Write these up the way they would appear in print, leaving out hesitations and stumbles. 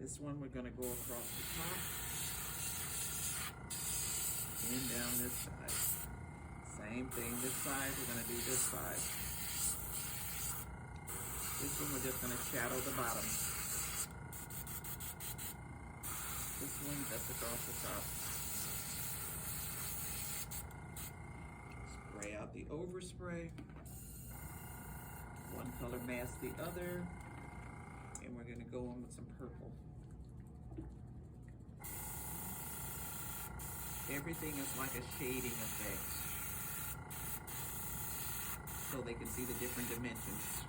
This one we're gonna go across the top and down this side. Same thing this side, we're gonna do this side. This one we're just gonna shadow the bottom. This one just across the top. Spray out the overspray. One color mask the other. And we're gonna go in with some purple. Everything is like a shading effect, so they can see the different dimensions.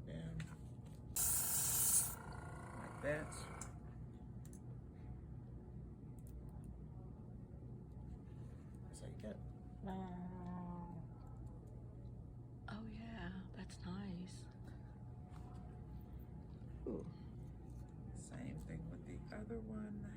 Down like that. That's how you get. Oh yeah, that's nice. Ooh. Same thing with the other one.